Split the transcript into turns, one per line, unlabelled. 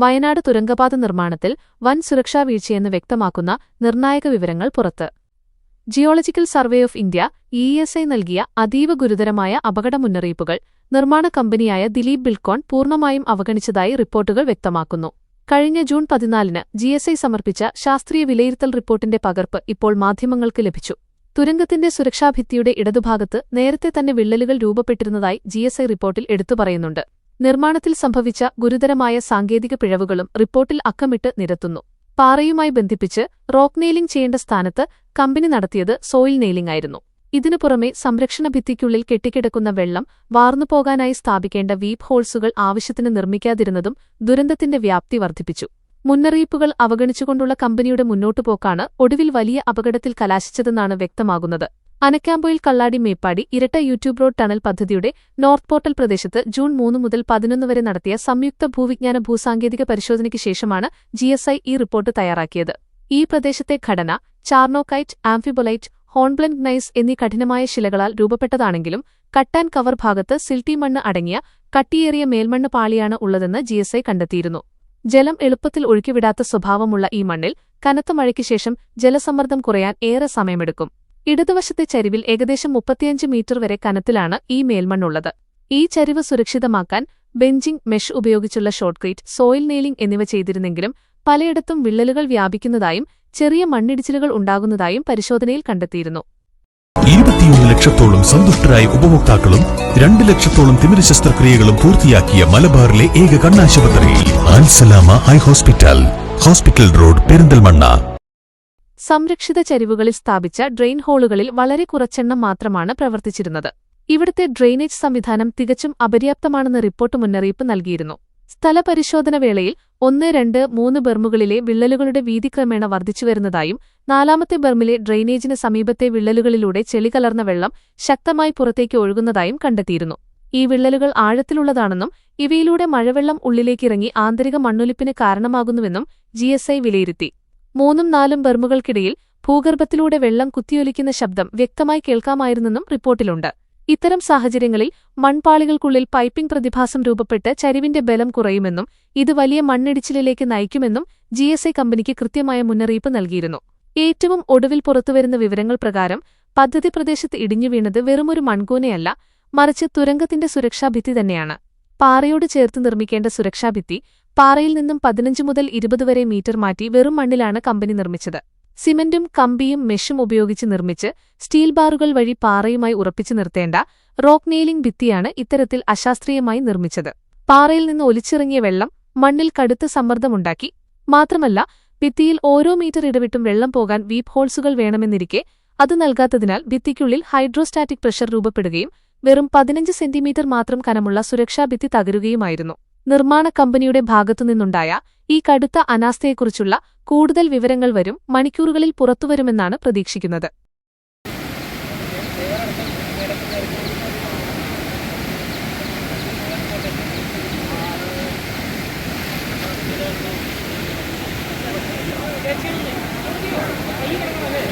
വയനാട് തുരങ്കപാത നിർമ്മാണത്തിൽ വൻ സുരക്ഷാ വീഴ്ചയെന്ന് വ്യക്തമാക്കുന്ന നിർണായക വിവരങ്ങൾ പുറത്ത്. Geological survey of India (ESI) നൽകിയ അതീവ ഗുരുതരമായ അപകട മുന്നറിയിപ്പുകൾ നിർമ്മാണ കമ്പനിയായ ദിലീപ് ബിൽഡ്കോൺ പൂർണ്ണമായും അവഗണിച്ചതായി റിപ്പോർട്ടുകൾ വ്യക്തമാക്കുന്നു. കഴിഞ്ഞ ജൂൺ 14-ന് GSI സമർപ്പിച്ച ശാസ്ത്രീയ വിലയിരുത്തൽ റിപ്പോർട്ടിന്റെ പകർപ്പ് ഇപ്പോൾ മാധ്യമങ്ങൾക്ക് ലഭിച്ചു. തുരങ്കത്തിന്റെ സുരക്ഷാഭിത്തിയുടെ ഇടതുഭാഗത്ത് നേരത്തെ തന്നെ വിള്ളലുകൾ രൂപപ്പെട്ടിരുന്നതായി GSI റിപ്പോർട്ടിൽ എടുത്തുപറയുന്നുണ്ട്. നിർമ്മാണത്തിൽ സംഭവിച്ച ഗുരുതരമായ സാങ്കേതിക പിഴവുകളും റിപ്പോർട്ടിൽ അക്കമിട്ട് നിരത്തുന്നു. പാറയുമായി ബന്ധിപ്പിച്ച് റോക്ക് നെയിലിംഗ് ചെയ്യേണ്ട സ്ഥാനത്ത് കമ്പനി നടത്തിയത് സോയിൽ നെയിലിംഗ് ആയിരുന്നു. ഇതിനു പുറമെ സംരക്ഷണ ഭിത്തിക്കുള്ളിൽ കെട്ടിക്കിടക്കുന്ന വെള്ളം വാർന്നുപോകാനായി സ്ഥാപിക്കേണ്ട വീപ്പ് ഹോൾസുകൾ ആവശ്യത്തിന് നിർമ്മിക്കാതിരുന്നതും ദുരന്തത്തിന്റെ വ്യാപ്തി വർദ്ധിപ്പിച്ചു. മുന്നറിയിപ്പുകൾ അവഗണിച്ചുകൊണ്ടുള്ള കമ്പനിയുടെ മുന്നോട്ടുപോക്കാണ് ഒടുവിൽ വലിയ അപകടത്തിൽ കലാശിച്ചതെന്നാണ് വ്യക്തമാകുന്നത്. അനക്കാംപൊയിൽ കള്ളാടി മേപ്പാടി ഇരട്ട യൂട്യൂബ് റോഡ് ടണൽ പദ്ധതിയുടെ നോർത്ത് പോർട്ടൽ പ്രദേശത്ത് ജൂൺ 3 മുതൽ 11 വരെ നടത്തിയ സംയുക്ത ഭൂവിജ്ഞാന ഭൂസാങ്കേതിക പരിശോധനയ്ക്ക് ശേഷമാണ് GSI ഈ റിപ്പോർട്ട് തയ്യാറാക്കിയത്. ഈ പ്രദേശത്തെ ഘടന ചാർനോക്കൈറ്റ്, ആംഫിബൊലൈറ്റ്, ഹോൺബ്ലെൻഡ് ഗ്നൈസ് എന്നീ കഠിനമായ ശിലകളാൽ രൂപപ്പെട്ടതാണെങ്കിലും കട്ട് ആൻഡ് കവർ ഭാഗത്ത് സിൽട്ടി മണ്ണ് അടങ്ങിയ കട്ടിയേറിയ മേൽമണ്ണ് പാളിയാണ് ഉള്ളതെന്ന് GSI കണ്ടെത്തിയിരുന്നു. ജലം എളുപ്പത്തിൽ ഒഴുക്കിവിടാത്ത സ്വഭാവമുള്ള ഈ മണ്ണിൽ കനത്ത മഴയ്ക്ക് ശേഷം ജലസമ്മർദ്ദം കുറയാൻ ഏറെ സമയമെടുക്കും. ഇടതുവശത്തെ ചരിവിൽ ഏകദേശം 35 മീറ്റർ വരെ കനത്തിലാണ് ഈ മേൽമണ്ണുള്ളത്. ഈ ചരിവ് സുരക്ഷിതമാക്കാൻ ബെഞ്ചിംഗ്, മെഷ് ഉപയോഗിച്ചുള്ള ഷോട്ട്ക്രീറ്റ്, സോയിൽ നെയിലിംഗ് എന്നിവ ചെയ്തിരുന്നെങ്കിലും പലയിടത്തും വിള്ളലുകൾ വ്യാപിക്കുന്നതായും ചെറിയ മണ്ണിടിച്ചിലുകൾ ഉണ്ടാകുന്നതായും പരിശോധനയിൽ കണ്ടെത്തിയിരുന്നു.
21 ലക്ഷത്തോളം സന്തുഷ്ടരായ ഉപഭോക്താക്കളും 2 ലക്ഷത്തോളം തിമിര ശസ്ത്രക്രിയകളും പൂർത്തിയാക്കിയ മലബാറിലെ ഏക കണ്ണാശുപത്രി Al Salama eye hospital, hospital road, Perinthalmanna.
സംരക്ഷിത ചരിവുകളിൽ സ്ഥാപിച്ച ഡ്രെയിൻ ഹോളുകളിൽ വളരെ കുറച്ചെണ്ണം മാത്രമാണ് പ്രവർത്തിച്ചിരുന്നത്. ഇവിടുത്തെ ഡ്രെയിനേജ് സംവിധാനം തികച്ചും അപര്യാപ്തമാണെന്ന് റിപ്പോർട്ട് മുന്നറിയിപ്പ് നൽകിയിരുന്നു. സ്ഥലപരിശോധന വേളയിൽ 1, 2, 3 ബെർമുകളിലെ വിള്ളലുകളുടെ വീതി ക്രമേണ വർദ്ധിച്ചുവരുന്നതായും 4-ാമത്തെ ബെർമിലെ ഡ്രെയിനേജിന് സമീപത്തെ വിള്ളലുകളിലൂടെ ചെളി കലർന്ന വെള്ളം ശക്തമായി പുറത്തേക്ക് ഒഴുകുന്നതായും കണ്ടെത്തിയിരുന്നു. ഈ വിള്ളലുകൾ ആഴത്തിലുള്ളതാണെന്നും ഇവയിലൂടെ മഴവെള്ളം ഉള്ളിലേക്കിറങ്ങി ആന്തരിക മണ്ണൊലിപ്പിന് കാരണമാകുന്നുവെന്നും GSI വിലയിരുത്തി. 3-4 ബെർമുകൾക്കിടയിൽ ഭൂഗർഭത്തിലൂടെ വെള്ളം കുത്തിയൊലിക്കുന്ന ശബ്ദം വ്യക്തമായി കേൾക്കാമായിരുന്നെന്നും റിപ്പോർട്ടിലുണ്ട്. ഇത്തരം സാഹചര്യങ്ങളിൽ മൺപാളികൾക്കുള്ളിൽ പൈപ്പിംഗ് പ്രതിഭാസം രൂപപ്പെട്ട് ചരിവിന്റെ ബലം കുറയുമെന്നും ഇത് വലിയ മണ്ണിടിച്ചിലിലേക്ക് നയിക്കുമെന്നും GSI കമ്പനിക്ക് കൃത്യമായ മുന്നറിയിപ്പ് നൽകിയിരുന്നു. ഏറ്റവും ഒടുവിൽ പുറത്തുവരുന്ന വിവരങ്ങൾ പ്രകാരം പദ്ധതി പ്രദേശത്ത് ഇടിഞ്ഞുവീണത് വെറുമൊരു മൺകൂനയല്ല, മറിച്ച് തുരങ്കത്തിന്റെ സുരക്ഷാഭിത്തി തന്നെയാണ്. പാറയോട് ചേർത്ത് നിർമ്മിക്കേണ്ട സുരക്ഷാഭിത്തി പാറയിൽ നിന്നും 15 മുതൽ 20 വരെ മീറ്റർ മാറ്റി വെറും മണ്ണിലാണ് കമ്പനി നിർമ്മിച്ചത്. സിമന്റും കമ്പിയും മെഷും ഉപയോഗിച്ച് നിർമ്മിച്ച് സ്റ്റീൽ ബാറുകൾ വഴി പാറയുമായി ഉറപ്പിച്ചു നിർത്തേണ്ട റോക്ക് നെയിലിംഗ് ഭിത്തിയാണ് ഇത്തരത്തിൽ അശാസ്ത്രീയമായി നിർമ്മിച്ചത്. പാറയിൽ നിന്ന് ഒലിച്ചിറങ്ങിയ വെള്ളം മണ്ണിൽ കടുത്ത സമ്മർദ്ദമുണ്ടാക്കി. മാത്രമല്ല, ഭിത്തിയിൽ ഓരോ മീറ്റർ ഇടവിട്ടും വെള്ളം പോകാൻ വീപ്പ് ഹോൾസുകൾ വേണമെന്നിരിക്കെ അത് നൽകാത്തതിനാൽ ഭിത്തിക്കുള്ളിൽ ഹൈഡ്രോസ്റ്റാറ്റിക് പ്രഷർ രൂപപ്പെടുകയും വെറും 15 സെന്റിമീറ്റർ മാത്രം കനമുള്ള സുരക്ഷാഭിത്തി തകരുകയുമായിരുന്നു. നിർമ്മാണ കമ്പനിയുടെ ഭാഗത്തുനിന്നുണ്ടായ ഈ കടുത്ത അനാസ്ഥയെക്കുറിച്ചുള്ള കൂടുതൽ വിവരങ്ങൾ വരും മണിക്കൂറുകളിൽ പുറത്തുവരുമെന്നാണ് പ്രതീക്ഷിക്കുന്നത്.
Hey,